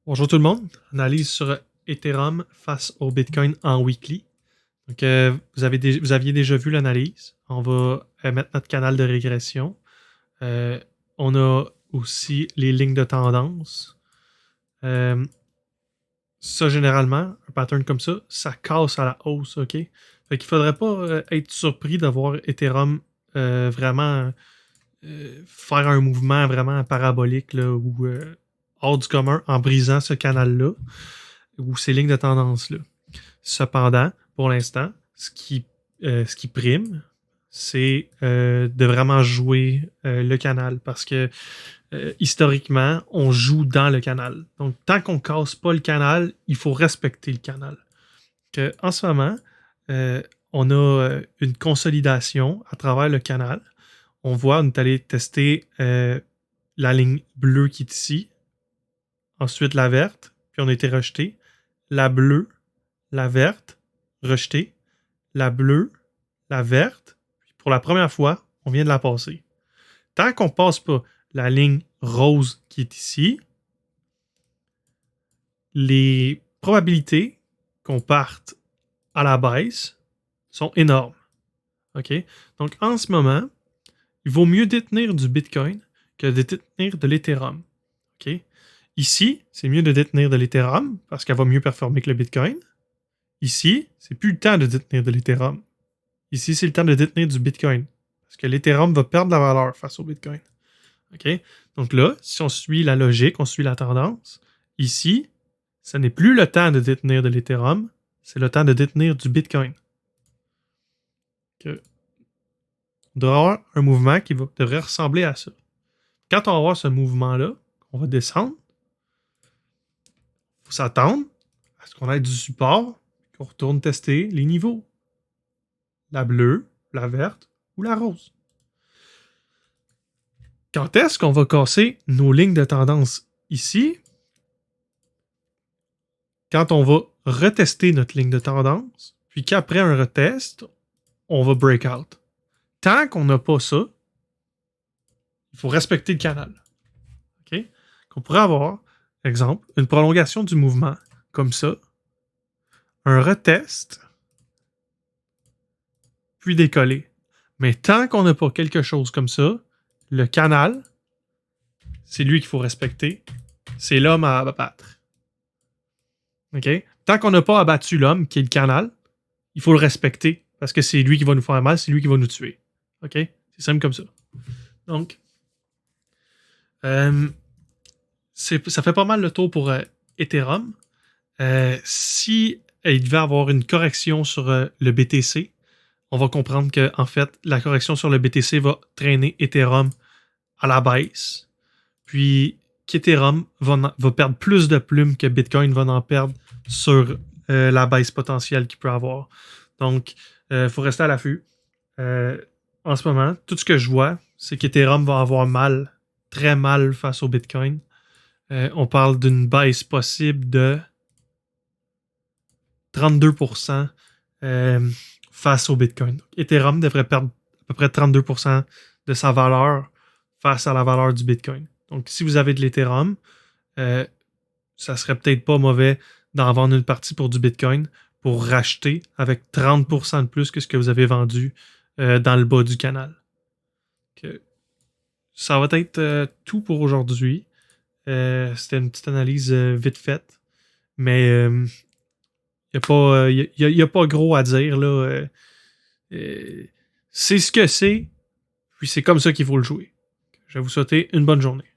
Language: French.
Bonjour tout le monde, analyse sur Ethereum face au Bitcoin en weekly. Donc, vous aviez déjà vu l'analyse. On va mettre notre canal de régression. Euh, on a aussi les lignes de tendance. Ça, généralement, un pattern comme ça casse à la hausse, OK? Fait qu'il faudrait pas être surpris d'avoir Ethereum vraiment faire un mouvement vraiment parabolique là, ou hors du commun en brisant ce canal-là ou ces lignes de tendance-là. Cependant, pour l'instant, ce qui prime, c'est de vraiment jouer le canal parce que historiquement, on joue dans le canal. Donc, tant qu'on ne casse pas le canal, il faut respecter le canal. En ce moment, on a une consolidation à travers le canal. On voit, on est allé tester la ligne bleue qui est ici, ensuite la verte, puis on a été rejeté. La bleue, la verte, rejetée. La bleue, la verte, puis pour la première fois, on vient de la passer. Tant qu'on ne passe pas la ligne rose qui est ici, les probabilités qu'on parte à la baisse sont énormes. OK? Donc, en ce moment, il vaut mieux détenir du Bitcoin que de détenir de l'Ethereum. OK? Ici, c'est mieux de détenir de l'Ethereum parce qu'elle va mieux performer que le Bitcoin. Ici, c'est plus le temps de détenir de l'Ethereum. Ici, c'est le temps de détenir du Bitcoin. Parce que l'Ethereum va perdre la valeur face au Bitcoin. OK? Donc là, si on suit la logique, on suit la tendance, ici, ce n'est plus le temps de détenir de l'Ethereum, c'est le temps de détenir du Bitcoin. On devrait avoir un mouvement qui devrait ressembler à ça. Quand on va avoir ce mouvement-là, on va descendre. Il faut s'attendre à ce qu'on ait du support, qu'on retourne tester les niveaux. La bleue, la verte ou la rose. Quand est-ce qu'on va casser nos lignes de tendance ici? Quand on va retester notre ligne de tendance, puis qu'après un retest, on va break out. Tant qu'on n'a pas ça, il faut respecter le canal. OK? Qu'on pourrait avoir, exemple, une prolongation du mouvement, comme ça, un retest, puis décoller. Mais tant qu'on n'a pas quelque chose comme ça, le canal, c'est lui qu'il faut respecter. C'est l'homme à abattre. OK? Tant qu'on n'a pas abattu l'homme, qui est le canal, il faut le respecter parce que c'est lui qui va nous faire mal, c'est lui qui va nous tuer. OK? C'est simple comme ça. Donc, ça fait pas mal le tour pour Ethereum. Si il devait avoir une correction sur le BTC, on va comprendre que en fait, la correction sur le BTC va traîner Ethereum à la baisse. Puis qu'Ethereum va perdre plus de plumes que Bitcoin va en perdre sur la baisse potentielle qu'il peut avoir. Donc, il faut rester à l'affût. En ce moment, tout ce que je vois, c'est qu'Ethereum va avoir mal, très mal face au Bitcoin. On parle d'une baisse possible de 32% face au Bitcoin. Donc, Ethereum devrait perdre à peu près 32% de sa valeur face à la valeur du Bitcoin. Donc, si vous avez de l'Ethereum, ça serait peut-être pas mauvais d'en vendre une partie pour du Bitcoin pour racheter avec 30% de plus que ce que vous avez vendu dans le bas du canal. Donc, ça va être tout pour aujourd'hui. C'était une petite analyse vite faite, mais il n'y a pas gros à dire. Là. C'est ce que c'est, puis c'est comme ça qu'il faut le jouer. Je vais vous souhaiter une bonne journée.